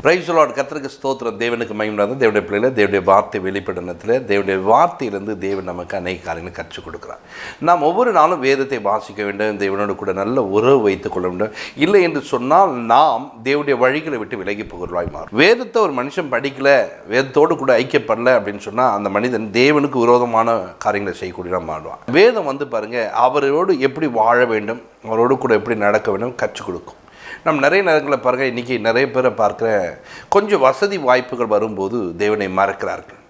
Price Lord. கர்த்தருக்கு ஸ்தோத்திரம். தேவனுக்கு மகிமையாக தேவனுடைய பிள்ளைகளை தேவனுடைய வார்த்தை வெளிப்படனத்தில் தேவனுடைய வார்த்தையிலிருந்து தேவன் நமக்கு அநேக காரியங்களை கற்றுக் கொடுக்குறார். நாம் ஒவ்வொரு நாளும் வேதத்தை வாசிக்க வேண்டும், தேவனோடு கூட நல்ல உறவு வைத்துக் கொள்ள வேண்டும். இல்லை என்று சொன்னால் நாம் தேவனுடைய வழிகளை விட்டு விலகி போகிறவர்களாய் மாறும். வேதத்தை ஒரு மனுஷன் படிக்கல, வேதத்தோடு கூட ஐக்கியப்படலை அப்படின்னு சொன்னால் அந்த மனிதன் தேவனுக்கு விரோதமான காரியங்களை செய்யக்கூடியவன் மாறுவான். வேதம் பாருங்க, அவரோடு எப்படி வாழ வேண்டும், அவரோடு கூட எப்படி நடக்க வேண்டும் கற்றுக் கொடுக்கும். நம்ம நிறைய நேரங்களில் பாருங்கள், இன்றைக்கி நிறைய பேரை பார்க்குற கொஞ்சம் வசதி வாய்ப்புகள் வரும்போது தேவனை மறக்கிறார்கள்,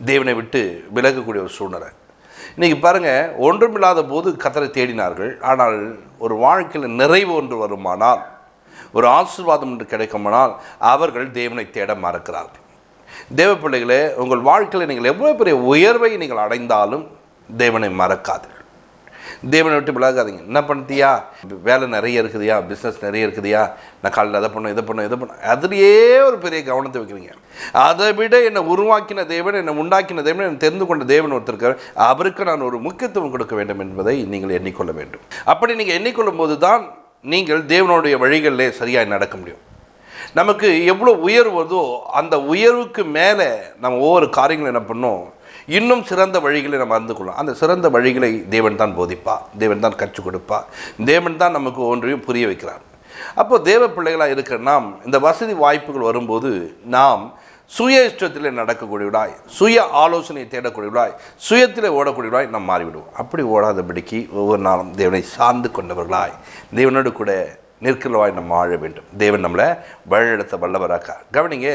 தேவனை விட்டு விலகக்கூடிய ஒரு சூழ்நிலை. இன்றைக்கி பாருங்கள், ஒன்றுமில்லாத போது கர்த்தரை தேடினார்கள். ஆனால் ஒரு வாழ்க்கையில் நிறைவு ஒன்று வருமானால், ஒரு ஆசீர்வாதம் ஒன்று கிடைக்குமானால் அவர்கள் தேவனை தேட மறக்கிறார்கள். தேவ பிள்ளைகளே, உங்கள் வாழ்க்கையில் நீங்கள் எவ்வளோ பெரிய உயர்வை நீங்கள் அடைந்தாலும் தேவனை மறக்காதீர்கள், தேவனை விட்டு விலகாதீங்க. என்ன பண்ணுத்தியா, வேலை நிறைய இருக்குதுயா, பிஸ்னஸ் நிறைய இருக்குதுயா, நான் காலையில் அதை பண்ண இதை பண்ண அதுலேயே ஒரு பெரிய கவனத்தை வைக்கிறீங்க. அதை விட என்னை உருவாக்கின தேவன், என்னை உண்டாக்கின தேவன், என்னை தெரிந்து கொண்ட தேவன் ஒருத்தருக்கார், அவருக்கு நான் ஒரு முக்கியத்துவம் கொடுக்க வேண்டும் என்பதை நீங்கள் எண்ணிக்கொள்ள வேண்டும். அப்படி நீங்கள் எண்ணிக்கொள்ளும் போது தான் நீங்கள் தேவனுடைய வழிகளிலே சரியாக நடக்க முடியும். நமக்கு எவ்வளோ உயர்வதோ அந்த உயர்வுக்கு மேலே நம்ம ஒவ்வொரு காரியங்களும் என்ன பண்ணோம், இன்னும் சிறந்த வழிகளை நம்ம அறிந்து கொள்ளலாம். அந்த சிறந்த வழிகளை தேவன் தான் போதிப்பா, தேவன் தான் கற்றுக் கொடுப்பா, தேவன் தான் நமக்கு ஒன்றையும் புரிய வைக்கிறார். அப்போது தேவ பிள்ளைகளாக இருக்கிற நாம் இந்த வசதி வாய்ப்புகள் வரும்போது நாம் சுய இஷ்டத்தில் நடக்கக்கூடியவராய், சுய ஆலோசனையை தேடக்கூடியவராய், சுயத்தில் ஓடக்கூடியவராய் நாம் மாறிவிடுவோம். அப்படி ஓடாதபடிக்கு ஒவ்வொரு நாளும் தேவனை சார்ந்து கொண்டவர்களாய், தேவனோடு கூட நிற்கிறவாய் நம்ம வாழ வேண்டும். தேவன் நம்மளை வழிநடத்த வல்லவராக்கா. கவனிங்க,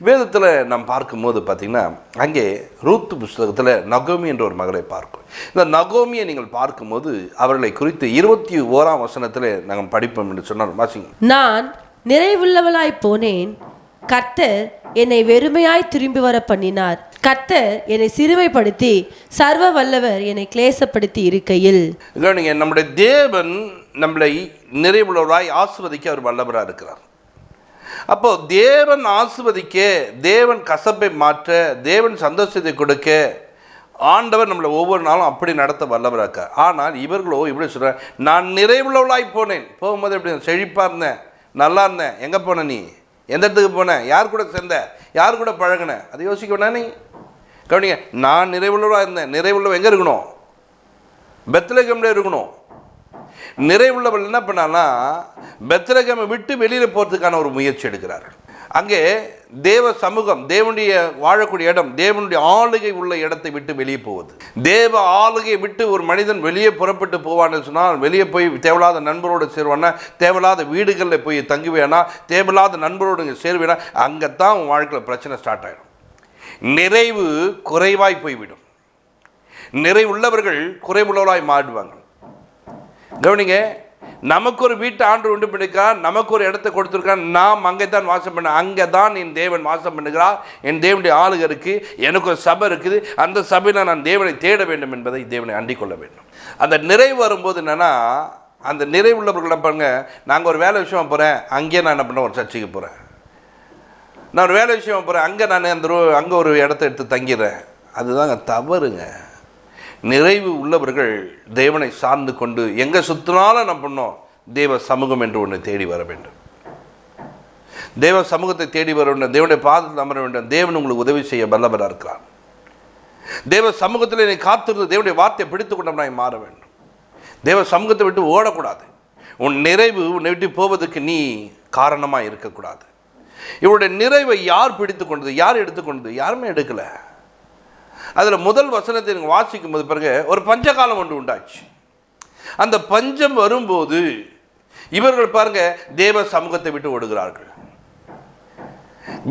வேதத்தில் நாம் பார்க்கும்போது பார்த்திங்கன்னா, அங்கே ரூத் புஸ்தகத்தில் நகோமி என்ற ஒரு மகளை பார்க்கும். இந்த நகோமியை நீங்கள் பார்க்கும்போது அவர்களை குறித்து 21ஆம் வசனத்தில் நாங்கள் படிப்போம் என்று சொன்னார். வாசிங்க. நான் நிறைவுள்ளவளாய் போனேன், கர்த்தர் என்னை வெறுமையாய் திரும்பி வர பண்ணினார். கர்த்தர் என்னை சிறுமைப்படுத்தி சர்வ வல்லவர் என்னை கிளேசப்படுத்தி இருக்கையில். கவனிங்க, நம்முடைய தேவன் நம்மளை நிறைவுள்ளவராய் ஆசீர்வதிக்க அவர் வல்லவராக இருக்கிறார். அப்போ தேவன் ஆசீர்வதிக்க, தேவன் கசப்பை மாற்ற, தேவன் சந்தோஷத்தை கொடுக்க ஆண்டவர் நம்மளை ஒவ்வொரு நாளும் அப்படி நடத்த வல்லவராக்க. ஆனால் இவர்களோ இப்படி சொல்ற, நான் நிறைவுள்ளவளாய் போனேன். போகும்போது எப்படி செழிப்பாக இருந்தேன், நல்லா இருந்தேன். எங்கே போன நீ, எந்த இடத்துக்கு போனேன், யார் கூட சேர்ந்த, யார் கூட பழகின, அதை யோசிக்க வேணா நீ. கவனிங்க, நான் நிறைவுள்ளவளாக இருந்தேன். நிறைவுள்ளவ எங்கே இருக்கணும், பெத்லகேமில் இருக்கணும். நிறைவுள்ளவள் என்ன பண்ணான்னா பெத்லகேமை விட்டு வெளியில் போகிறதுக்கான ஒரு முயற்சி எடுக்கிறார். அங்கே தேவ சமூகம், தேவனுடைய வாழக்கூடிய இடம், தேவனுடைய ஆளுகை உள்ள இடத்தை விட்டு வெளியே போவது. தேவ ஆளுகையை விட்டு ஒரு மனிதன் வெளியே புறப்பட்டு போவான்னு சொன்னால், வெளியே போய் தேவையில்லாத நண்பரோடு சேருவானா, தேவையில்லாத வீடுகளில் போய் தங்குவேனா, தேவையில்லாத நண்பரோடு சேருவேனா, அங்கே தான் உன் வாழ்க்கையில் பிரச்சனை ஸ்டார்ட் ஆகிடும். நிறைவு குறைவாய் போய்விடும். நிறைவுள்ளவர்கள் குறைவுள்ளவராய் மாறுவாங்க. கவனிங்க, நமக்கு ஒரு வீட்டை ஆண்டு உண்டு பண்ணிருக்கான், நமக்கு ஒரு இடத்தை கொடுத்துருக்கான், நாம் அங்கே தான் வாசம் பண்ண, அங்கே தான் என் தேவன் வாசம் பண்ணுகிறார், என் தேவனுடைய ஆளுகை இருக்குது, எனக்கு ஒரு சபை இருக்குது, அந்த சபையில் நான் தேவனை தேட வேண்டும் என்பதை தேவனை அண்டிக் கொள்ள வேண்டும். அந்த நிறைவு வரும்போது என்னென்னா, அந்த நிறைவுள்ளவர்களை பாருங்க, நாங்கள் ஒரு வேலை விஷயமா போகிறேன், அங்கேயே நான் என்ன பண்ண ஒரு சர்ச்சைக்கு போகிறேன், நான் ஒரு வேலை விஷயமா போகிறேன், அங்கே நான் அங்கே ஒரு இடத்த எடுத்து தங்கிடுறேன். அதுதாங்க தவறுங்க. நிறைவு உள்ளவர்கள் தேவனை சார்ந்து கொண்டு எங்கே சுற்றினாலும் என்ன பண்ணோம், தேவ சமூகம் என்று ஒன்று தேடி வர வேண்டும். தேவ சமூகத்தை தேடி வர வேண்டும், தேவனுடைய பாதத்தில் அமர வேண்டும். தேவன் உங்களுக்கு உதவி செய்ய வல்லவராக இருக்கிறார். தேவ சமூகத்தில் என்னை காத்திருந்து தேவனுடைய வார்த்தையை பிடித்து கொண்டவனாய் மாற வேண்டும். தேவ சமூகத்தை விட்டு ஓடக்கூடாது. உன் நிறைவு உன்னை விட்டு போவதற்கு நீ காரணமாக இருக்கக்கூடாது. இவருடைய நிறைவை யார் பிடித்து கொண்டது, யார் எடுத்துக்கொண்டது? யாருமே எடுக்கலை. அதில் முதல் வசனத்தை நீங்கள் வாசிக்கும் போது பாருங்க, ஒரு பஞ்சகாலம் ஒன்று உண்டாச்சு. அந்த பஞ்சம் வரும்போது இவர்கள் பாருங்க தேவ சமூகத்தை விட்டு ஓடுகிறார்கள்.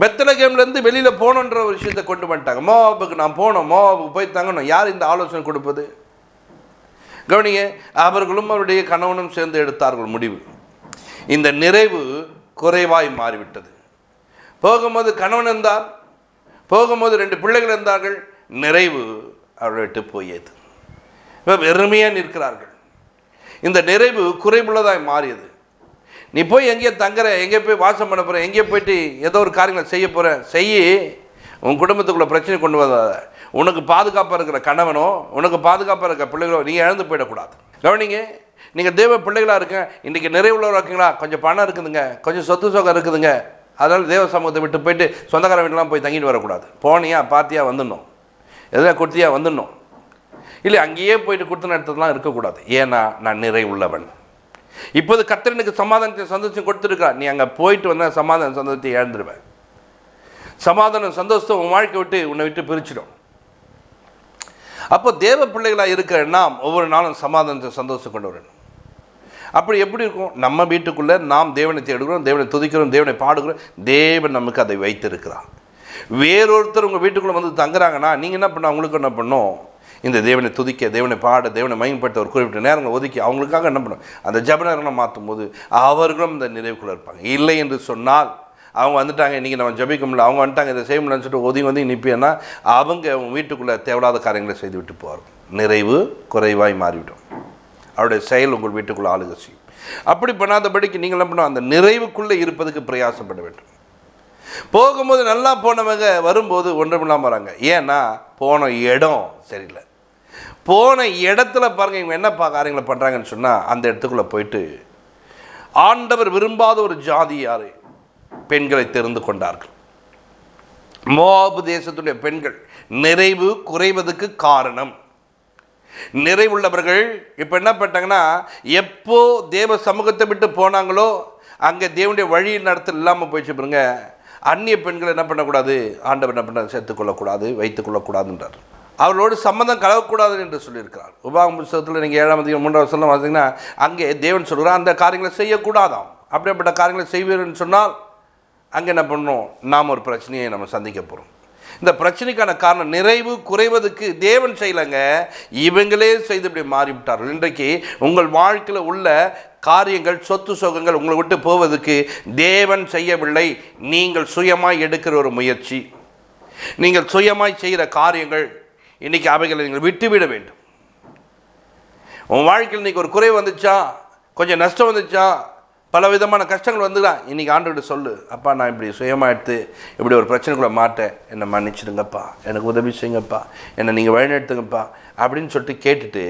பெத்லகேம்லேருந்து வெளியில் போகணுன்ற ஒரு விஷயத்தை கொண்டு வந்துட்டாங்க. மோவாபுக்கு நான் போனோம், மோவாபுக்கு போய் தங்கணும். யார் இந்த ஆலோசனை கொடுப்பது? கவனிங்க, அவர்களும் அவருடைய கணவனும் சேர்ந்து எடுத்தார்கள் முடிவு. இந்த நிறைவு குறைவாய் மாறிவிட்டது. போகும்போது கணவன் இருந்தார், போகும்போது 2 பிள்ளைகள் இருந்தார்கள். நிறைவு அவரை விட்டு போயது. இப்போ வெறுமையாக நிற்கிறார்கள். இந்த நிறைவு குறைவுள்ளதாய் மாறியது. நீ போய் எங்கேயோ தங்குற, எங்கேயோ போய் வாசம் பண்ண போகிற, எங்கேயோ போயிட்டு ஏதோ ஒரு காரியங்களை செய்ய போகிற, செய்யி உன் குடும்பத்துக்குள்ளே பிரச்சனை கொண்டு வராத. உனக்கு பாதுகாப்பாக இருக்கிற கணவனோ, உனக்கு பாதுகாப்பாக இருக்கிற பிள்ளைகளோ நீங்கள் இழந்து போயிடக்கூடாது. கவனிங்க, நீங்கள் தேவ பிள்ளைகளாக இருக்க, இன்றைக்கி நிறைவுள்ளவராக இருக்கீங்களா? கொஞ்சம் பணம் இருக்குதுங்க, கொஞ்சம் சொத்து சோகம் இருக்குதுங்க, அதனால் தேவ சமூகத்தை விட்டு போயிட்டு சொந்தக்கார வீட்டெலாம் போய் தங்கிட்டு வரக்கூடாது. போனியா பார்த்தியா வந்துடணும், எதாவது கொடுத்தியா வந்துடணும். இல்லை அங்கேயே போயிட்டு கொடுத்து நடத்தலாம் இருக்கக்கூடாது. ஏன்னா நான் நிறைவுள்ளவன். இப்போது கர்த்தருக்கு சமாதானத்தை சந்தோஷம் கொடுத்துருக்கா. நீ அங்கே போயிட்டு வந்தால் சமாதான சந்தோஷத்தை இழந்துருவேன். சமாதான சந்தோஷத்தை உன் வாழ்க்கை விட்டு உன்னை விட்டு பிரிச்சிடும். அப்போ தேவ பிள்ளைகளாக இருக்கிற நாம் ஒவ்வொரு நாளும் சமாதானத்தை சந்தோஷம் கொண்டு வரணும். அப்படி எப்படி இருக்கும்? நம்ம வீட்டுக்குள்ளே நாம் தேவனை தேடுகிறோம், தேவனை துதிக்கிறோம், தேவனை பாடுகிறோம். தேவன் நமக்கு அதை வைத்திருக்கிறார். வேறொருத்தர் உங்கள் வீட்டுக்குள்ளே வந்து தங்குறாங்கன்னா நீங்கள் என்ன பண்ண, அவங்களுக்கு என்ன பண்ணும்? இந்த தேவனை துதிக்க, தேவனை பாட, தேவனை மயம்படுத்த ஒரு குறிப்பிட்ட நேரங்களை ஒதுக்கி அவங்களுக்காக என்ன பண்ணும்? அந்த ஜப நேரங்களை மாற்றும் போது அவர்களும் இந்த நிறைவுக்குள்ளே இருப்பாங்க. இல்லை என்று சொன்னால் அவங்க வந்துட்டாங்க, இன்றைக்கி நம்ம ஜபிக்க முடியல, அவங்க வந்துட்டாங்க, இதை செய்ய முடியலன்னு சொல்லிட்டு ஒதுங்கி நிற்பியன்னா அவங்க அவங்க வீட்டுக்குள்ளே தேவையில்லாத காரியங்களை செய்து விட்டு போவார். நிறைவு குறைவாய் மாறிவிடும். அவருடைய செயல் உங்கள் வீட்டுக்குள்ளே ஆளுகை செய்யும். அப்படி பண்ணாதபடிக்கு நீங்கள் என்ன பண்ணணும்? அந்த நிறைவுக்குள்ளே இருப்பதுக்கு பிரயாசப்பட வேண்டும். போகும்போது நல்லா போனவங்க வரும்போது ஒன்றுமில்லாமல் வராங்க. ஏன்னா போன இடம் சரியில்லை. போன இடத்துல பாருங்கள் இவங்க என்ன காரியங்களை பண்ணுறாங்கன்னு சொன்னால், அந்த இடத்துக்குள்ளே போயிட்டு ஆண்டவர் விரும்பாத ஒரு ஜாதி யார்? பெண்களை தெரிந்து கொண்டார்கள். மோவாபு தேசத்துடைய பெண்கள் நிறைவு குறைவதற்கு காரணம். நிறைவுள்ளவர்கள் இப்போ என்ன பண்ணிட்டாங்கன்னா, எப்போ தேவ சமூகத்தை விட்டு போனாங்களோ அங்கே தேவனுடைய வழி நடத்தல் இல்லாமல் போயிடுச்சு. பாருங்க, அந்நிய பெண்கள் என்ன பண்ணக்கூடாது? ஆண்டவர் என்ன பண்ண சேர்த்துக்கொள்ளக்கூடாது, வைத்துக்கொள்ளக்கூடாதுன்றார். அவர்களோடு சம்மந்தம் கலவக்கூடாது என்று சொல்லியிருக்கிறார். உபாகம புத்தகத்தில் நீங்கள் 7ஆம் அதிகாரம் 3ஆம் வசனம் பார்த்தீங்கன்னா, அங்கே தேவன் சொல்கிறார் அந்த காரியங்களை செய்யக்கூடாதாம். அப்படிப்பட்ட காரியங்களை செய்வீர்னு சொன்னால் அங்கே என்ன பண்ணணும்? நாம் ஒரு பிரச்சனையை நம்ம சந்திக்க போகிறோம். இந்த பிரச்சனைக்கான காரணம் நிறைவு குறைவதுக்கு தேவன் செய்யலைங்க, இவங்களே செய்து இப்படி மாறிவிட்டார்கள். இன்றைக்கு உங்கள் வாழ்க்கையில் உள்ள காரியங்கள், சொத்து சுகங்கள் உங்களை விட்டு போவதுக்கு தேவன் செய்யவில்லை. நீங்கள் சுயமாய் எடுக்கிற ஒரு முயற்சி, நீங்கள் சுயமாய் செய்கிற காரியங்கள், இன்றைக்கி அவைகளை நீங்கள் விட்டுவிட வேண்டும். உன் வாழ்க்கையில் இன்றைக்கி ஒரு குறை வந்துச்சா, கொஞ்சம் நஷ்டம் வந்துச்சா, பல விதமான கஷ்டங்கள் வந்துதான், இன்றைக்கி ஆண்டவர்கிட்ட சொல்லு, அப்பா நான் இப்படி சுயமாக எடுத்து இப்படி ஒரு பிரச்சனைக்குள்ளே மாட்டேன், என்னை மன்னிச்சிடுங்கப்பா, எனக்கு உதவி செய்யுங்கப்பா, என்னை நீங்கள் வழிநடத்துங்கப்பா அப்படின்னு சொல்லிட்டு கேட்டுட்டு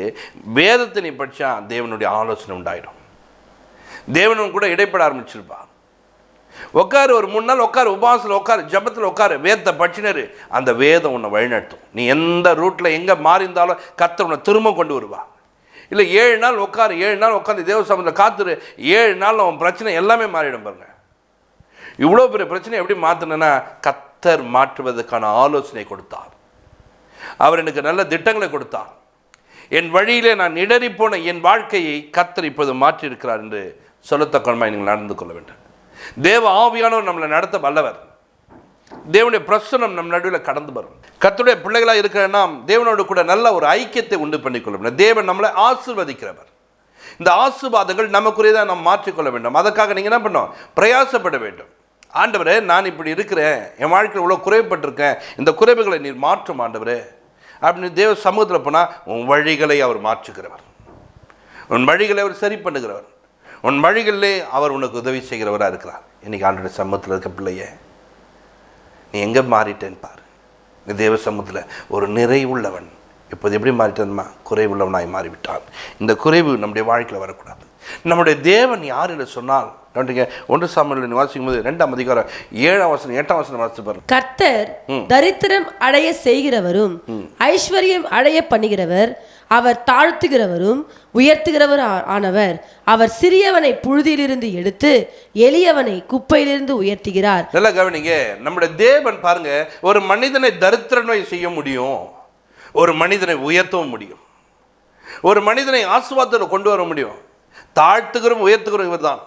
வேதத்தை நீ படித்தா தேவனுடைய ஆலோசனை உண்டாயிடும். தேவனும் கூட இடைப்பட ஆரம்பிச்சிருப்பா. உட்காரு, ஒரு 3 நாள் உட்காரு, உபவாசத்தில் உட்காரு, ஜபத்தில் உட்காரு, வேதத்தை படிச்சினாரு, அந்த வேதம் உன்னை வழிநடத்தும். நீ எந்த ரூட்டில் எங்கே மாறியிருந்தாலும் கர்த்தர் உன்னை திரும்ப கொண்டு வருவா. இல்லை 7 நாள் உட்காரு, 7 நாள் உட்காந்து தேவ சமூகத்தில் காத்துரு, 7 நாள் அவன் பிரச்சனை எல்லாமே மாறிடும். பாருங்க, இவ்வளோ பெரிய பிரச்சனை எப்படி மாற்றினா கர்த்தர் மாற்றுவதற்கான ஆலோசனை கொடுத்தார். அவர் எனக்கு நல்ல திட்டங்களை கொடுத்தார். என் வழியிலே நான் இடறி போன என் வாழ்க்கையை கர்த்தர் இப்போது மாற்றியிருக்கிறார் என்று சொல்லத்தக்கமாக நீங்கள் நடந்து கொள்ள வேண்டும். தேவ ஆவியானவர் நம்மளை நடத்த வல்லவர். தேவனுடைய பிரசன்னம் நம் நடுவில் கடந்து வரும். கர்த்தருடைய பிள்ளைகளாக இருக்கிற நாம் தேவனோடு கூட நல்ல ஒரு ஐக்கியத்தை உண்டு பண்ணிக்கொள்ள வேண்டும். தேவன் நம்மளை ஆசீர்வதிக்கிறவர். இந்த ஆசீர்வாதங்கள் நமக்குரியதாக நாம் மாற்றிக்கொள்ள வேண்டும். அதற்காக நீங்கள் என்ன பண்ணணும்? பிரயாசப்பட வேண்டும். ஆண்டவரே, நான் இப்படி இருக்கிறேன், என் வாழ்க்கையில் இவ்வளோ குறைப்பட்டிருக்கேன், இந்த குறைவுகளை நீர் மாற்றும் ஆண்டவரே அப்படின்னு தேவ சமூகத்தில் போனால் உன் வழிகளை அவர் மாற்றுகிறவர், உன் வழிகளை அவர் சரி பண்ணுகிறவர், உன் வழிகளிலே அவர் உனக்கு உதவி செய்கிறவராக இருக்கிறார். இன்றைக்கி ஆண்டவருடைய சமூகத்தில் இருக்க பிள்ளையே, நீ எங்கே மாறிட்டேன்னு பாரு. இந்த தேவ சமூகத்தில் ஒரு நிறைவுள்ளவன் இப்போது எப்படி மாறிட்டேன்மா? குறைவுள்ளவனாய் மாறிவிட்டான். இந்த குறைவு நம்முடைய வாழ்க்கையில் வரக்கூடாது. நம்முடைய தேவன் யார் என்று சொன்னால், 1 சாமுவேல் வாசிக்கும் போது 2ஆம் அதிகாரம் 7ஆம் வசனம் 8ஆம் வசனம் வாசித்து பாருங்க. கர்த்தர் தரித்திரம் அடைய செய்கிறவரும் ஐஸ்வர்யம் அடைய பண்ணுகிறவர், அவர் தாழ்த்துகிறவரும் உயர்த்துகிறவர் ஆனவர். அவர் சிறியவனை புழுதியிலிருந்து எடுத்து எளியவனை குப்பையிலிருந்து உயர்த்துகிறார். நல்லா கவனிங்க, நம்முடைய தேவன் பாருங்க, ஒரு மனிதனை தரித்திரனை செய்ய முடியும், ஒரு மனிதனை உயர்த்தவும் முடியும், ஒரு மனிதனை ஆசீர்வாதத்தில் கொண்டு வர முடியும். தாழ்த்துகிறோம் உயர்த்துகிறோம் இவர் தான்.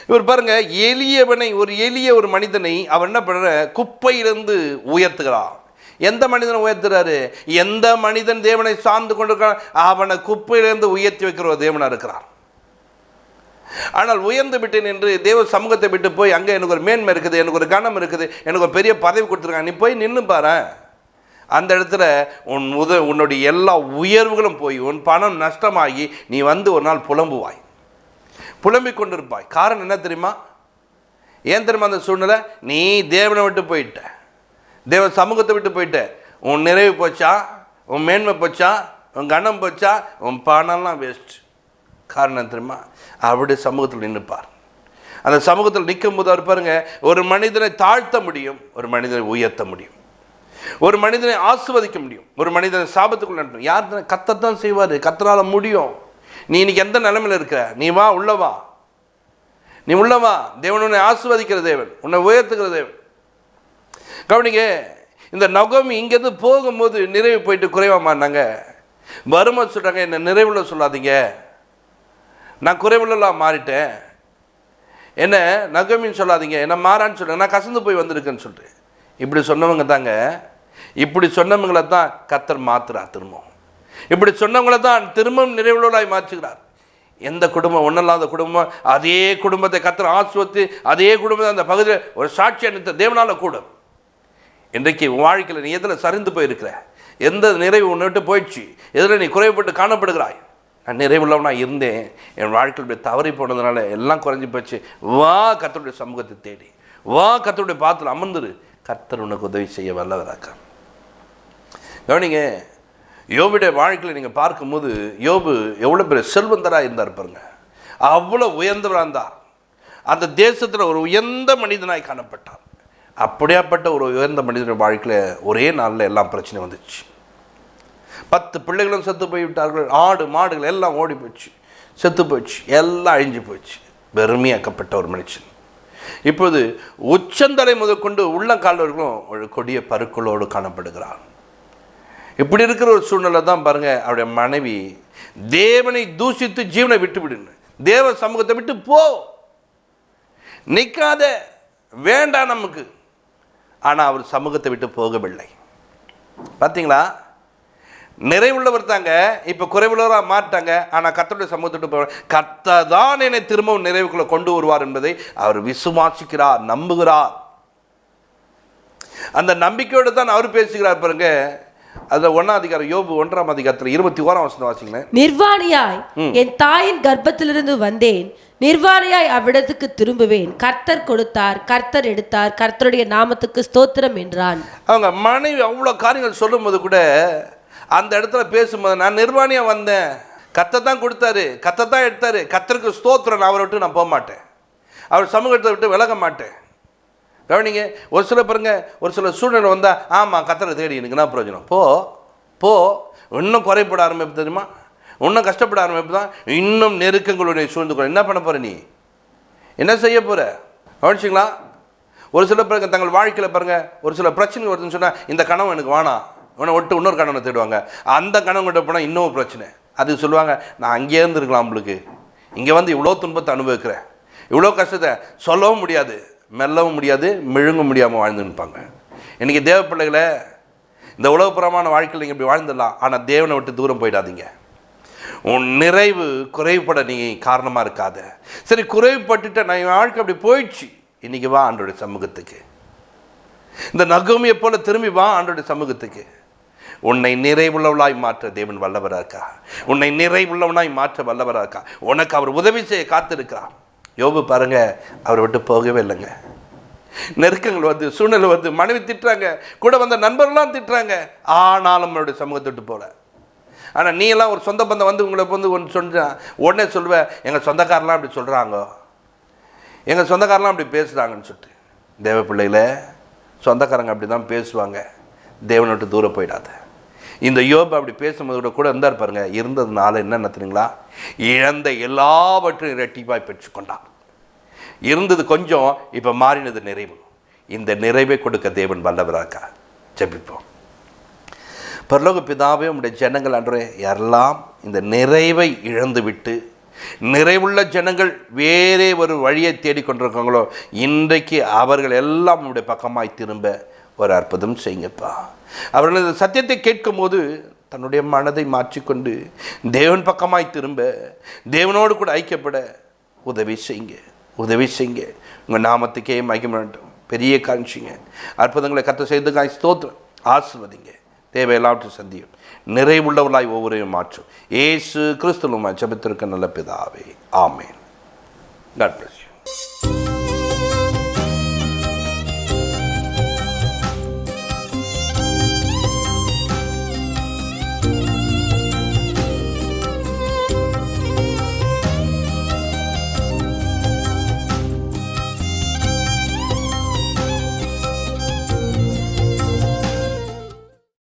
இவர் பாருங்க, எளியவனை, ஒரு எளிய ஒரு மனிதனை அவர் என்ன பண்ற? குப்பையிலிருந்து உயர்த்துகிறார். எந்த மனிதனை உயர்த்துறாரு? எந்த மனிதன் தேவனை சார்ந்து கொண்டிருக்கிறான் அவனை குப்பையிலிருந்து உயர்த்தி வைக்கிற தேவனாக இருக்கிறார். ஆனால் உயர்ந்து விட்டேன் என்று தேவ சமூகத்தை விட்டு போய் அங்கே எனக்கு ஒரு மேன்மை இருக்குது, எனக்கு ஒரு கனம் இருக்குது, எனக்கு ஒரு பெரிய பதவி கொடுத்துருக்காங்க, நீ போய் நின்று பாரு. அந்த இடத்துல உன்னுடைய எல்லா உயர்வுகளும் போய் உன் பணம் நஷ்டமாகி நீ வந்து ஒரு நாள் புலம்புவாய், புலம்பிக் கொண்டிருப்பாய். காரணம் என்ன தெரியுமா? ஏன் தெரியுமா அந்த சூழ்நிலை? நீ தேவனை விட்டு போயிட்ட, தேவ சமூகத்தை விட்டு போயிட்ட. உன் நிறைவு போச்சா, உன் மேன்மை போச்சா, உன் கனம் போச்சா, உன் பணம்லாம் வேஸ்ட். காரணம் தெரியுமா? அவருடைய சமூகத்தில் நின்றுப்பார். அந்த சமூகத்தில் நிற்கும் போது அவர் பாருங்க, ஒரு மனிதனை தாழ்த்த முடியும், ஒரு மனிதனை உயர்த்த முடியும், ஒரு மனிதனை ஆசீர்வதிக்க முடியும், ஒரு மனிதனை சாபத்துக்குள்ள நடத்தும். யார்? கர்த்தர் செய்வார். கர்த்தரால முடியும். நீ இன்னைக்கு எந்த நிலைமையில் இருக்கிற, நீ வா, உள்ளவா, நீ உள்ளவா. தேவன் உன்னை ஆசீர்வதிக்கிற தேவன், உன்னை உயர்த்துகிற தேவன். கவனிங்க, இந்த நகோமி இங்கேருந்து போகும்போது நிறைவு போயிட்டு குறைவாக மாறினாங்க. வரும்போது சொல்கிறாங்க, என்னை நிறைவுள்ள சொல்லாதீங்க, நான் குறைவுள்ளலாம் மாறிட்டேன், என்ன நகோமின்னு சொல்லாதீங்க, என்ன மாறான்னு சொல்லுங்க, நான் கசந்து போய் வந்திருக்கேன்னு சொல்லிட்டு இப்படி சொன்னவங்க தாங்க, இப்படி சொன்னவங்களை தான் கர்த்தர் மாற்றுறார். திரும்பவும் இப்படி சொன்னவங்களை தான் திரும்பவும் நிறைவுள்ளவர்களாய் மாற்றுகிறார். எந்த குடும்பம் ஒன்றில்லாத குடும்பம், அதே குடும்பத்தை கர்த்தர் ஆசீர்வதித்து அதே குடும்பத்தை அந்த பகுதியில் ஒரு சாட்சி அளித்த தேவனால கூடும். இன்றைக்கு வாழ்க்கையில் நீ எதில் சரிந்து போயிருக்கிற, எந்த நிறைவு உன்னை விட்டு போயிடுச்சு, எதில் நீ குறைவுபட்டு காணப்படுகிறாய். நான் நிறைவுள்ளவனாக இருந்தேன், என் வாழ்க்கையில் தவறி போனதுனால எல்லாம் குறைஞ்சி போச்சு. வா, கர்த்தருடைய சமூகத்தை தேடி வா, கர்த்தருடைய பாத்திரம் அமர்ந்துரு, கர்த்தர் உனக்கு உதவி செய்ய வல்லவராக்க. கவனிங்க, யோபுடைய வாழ்க்கையில் நீங்கள் பார்க்கும்போது யோபு எவ்வளோ பெரிய செல்வந்தராக இருந்தார் பாருங்க. அவ்வளோ உயர்ந்தவராக இருந்தார். அந்த தேசத்தில் ஒரு உயர்ந்த மனிதனாய் காணப்பட்டார். அப்படியாப்பட்ட ஒரு உயர்ந்த மனிதனுடைய வாழ்க்கையில் ஒரே நாளில் எல்லாம் பிரச்சனை வந்துச்சு. 10 பிள்ளைகளும் செத்து போய்விட்டார்கள். ஆடு மாடுகள் எல்லாம் ஓடி போச்சு, செத்து போச்சு, எல்லாம் அழிஞ்சு போச்சு. வெறுமையாக்கப்பட்ட ஒரு மனுஷன் இப்போது உச்சந்தலை முதற்கொண்டு உள்ளங்கால்வர்களும் ஒரு கொடிய பருக்களோடு காணப்படுகிறார். இப்படி இருக்கிற ஒரு சூழ்நிலை தான் பாருங்க, அவருடைய மனைவி தேவனை தூஷித்து ஜீவனை விட்டு விடுன்னு, தேவ சமூகத்தை விட்டு போ, நிற்காத, வேண்டாம் நமக்கு. ஆனால் அவர் சமூகத்தை விட்டு போகவில்லை. பார்த்தீங்களா? நிறைவுள்ளவர் தாங்க, இப்போ குறைவுள்ளவராக மாட்டாங்க. ஆனால் கர்த்தருடைய சமூகத்தை விட்டு போக, கர்த்தர் தான் என்னை திரும்பவும் நிறைவுக்குள்ள கொண்டு வருவார் என்பதை அவர் விசுவாசிக்கிறார், நம்புகிறார். அந்த நம்பிக்கையோடு தான் அவர் பேசுகிறார் பாருங்க. அதுல 1ஆம் அதிகாரம், யோபு 1ஆம் அதிகாரத்தில் 21ஆம் வசனம் வாசிங்க. நிர்வாணியாய் என் தாயின் கர்ப்பத்திலிருந்து வந்தேன், நிர்வாணியாய் அவ்விடத்துக்கு திரும்புவேன். கர்த்தர் கொடுத்தார், கர்த்தர் எடுத்தார், கர்த்தருடைய நாமத்துக்கு ஸ்தோத்திரம் என்றான். அவங்க மனைவி அவ்வளோ காரியங்கள் சொல்லும் போது கூட அந்த இடத்துல பேசும்போது, நான் நிர்வாணியா வந்தேன், கர்த்தர் தான் கொடுத்தாரு, கர்த்தர் தான் எடுத்தாரு, கர்த்தருக்கு ஸ்தோத்திரம், அவரை விட்டு நான் போக மாட்டேன், அவர் சமூகத்தை விட்டு விலக மாட்டேன். கவனிங்க, ஒரு சில பாருங்க, ஒரு சில சூழ்நிலை வந்தால், ஆமாம் கர்த்தரை தேடி எனக்கு என்ன பிரயோஜனம், போ போ, இன்னும் குறைப்பட ஆரம்பிப்பு தெரியுமா, இன்னும் கஷ்டப்பட ஆரம்பிப்பு தான், இன்னும் நெருக்கங்களுடைய சூழ்ந்து கொள்ள என்ன பண்ண போகிற, நீ என்ன செய்ய போகிற? கவனிச்சிங்களா? ஒரு சில பேருக்கு தங்கள் வாழ்க்கையில் பாருங்கள், ஒரு சில பிரச்சனை வருதுன்னு சொன்னால், இந்த கனவு எனக்கு வேணாம், இவனை விட்டு இன்னொரு கணவனை தேடுவாங்க. அந்த கனவு கிட்ட போனால் இன்னொரு பிரச்சனை. அதுக்கு சொல்லுவாங்க, நான் அங்கேயே இருந்துருக்கலாம், உங்களுக்கு இங்கே வந்து இவ்வளோ துன்பத்தை அனுபவிக்கிறேன், இவ்வளோ கஷ்டத்தை சொல்லவும் முடியாது, மெல்லவும் முடியாது, மிழுங்க முடியாமல் வாழ்ந்துருப்பாங்க. இன்றைக்கி தேவ பிள்ளைகளை, இந்த உலகப்புறமான வாழ்க்கையில் நீங்கள் இப்படி வாழ்ந்துடலாம், ஆனால் தேவனை விட்டு தூரம் போயிடாதீங்க. உன் நிறைவு குறைவுபட நீ காரணமாக இருக்காத. சரி, குறைவுபட்டுட்ட நான் என் வாழ்க்கை அப்படி போயிடுச்சு, இன்றைக்கி வா ஆண்டோடைய சமூகத்துக்கு. இந்த நகோமியை போல திரும்பி வா ஆண்டோடைய சமூகத்துக்கு. உன்னை நிறைவுள்ளவளாய் மாற்ற தேவன் வல்லவராக இருக்கா. உன்னை நிறைவுள்ளவனாய் மாற்ற வல்லவராக இருக்கா. உனக்கு அவர் உதவி செய்ய காத்திருக்கிறார். யோபு பாருங்க, அவரை விட்டு போகவே இல்லைங்க. நெருக்கங்கள் வந்து, சூழ்நிலை வந்து, மனைவி திட்டுறாங்க, கூட வந்த நண்பர்கள்லாம் திட்டுறாங்க, ஆனாலும் அவருடைய சமூகத்தை விட்டு போல. ஆனால் நீ எல்லாம் ஒரு சொந்த பந்தம் வந்து உங்களை வந்து ஒன்று சொன்னா உடனே சொல்லுவேன், எங்கள் சொந்தக்காரெலாம் அப்படி சொல்கிறாங்க, எங்கள் சொந்தக்காரெலாம் அப்படி பேசுகிறாங்கன்னு சொல்லிட்டு. தேவ பிள்ளைகளை, சொந்தக்காரங்க அப்படி தான் பேசுவாங்க, தேவனை விட்டு தூரம் போயிடாத. இந்த யோபு அப்படி பேசும்போது கூட இருந்தார் பாருங்க. இருந்ததுனால என்ன தெரியுங்களா, இழந்த எல்லாவற்றையும் இரட்டிப்பாய் பெற்றுக்கொண்டார். இருந்தது கொஞ்சம், இப்போ மாறினது நிறைவு. இந்த நிறைவை கொடுக்க தேவன் வல்லவராக. ஜெபிப்போம். பரலோக பிதாவே, உம்முடைய ஜனங்கள் அன்றே யாரெல்லாம் இந்த நிறைவை இழந்து விட்டு நிறைவுள்ள ஜனங்கள் வேறே ஒரு வழியை தேடிக்கொண்டிருக்காங்களோ, இன்றைக்கு அவர்கள் எல்லாம் உடைய பக்கமாய் திரும்ப ஒரு அற்புதம் செய்யுங்கப்பா. அவர்கள் இந்த சத்தியத்தை கேட்கும் போது தன்னுடைய மனதை மாற்றிக்கொண்டு தேவன் பக்கமாய் திரும்ப, தேவனோடு கூட ஐக்கியப்பட உதவி செய்யுங்க, உதவி செய்யுங்க. உங்கள் நாமத்துக்கே மகிமை வேண்டும். பெரிய காட்சிங்க, அற்புதங்களை கர்த்தர் செய்துக்காய் ஸ்தோத்திரம். ஆசீர்வதிங்க, தேவையெல்லாவற்றையும் சந்தியும், நிறைவுள்ளவர்களாய் ஒவ்வொருவரையும் மாற்றும். இயேசு கிறிஸ்துவுமாய் ஜெபித்திருக்க நல்ல பிதாவே, ஆமென். God plus.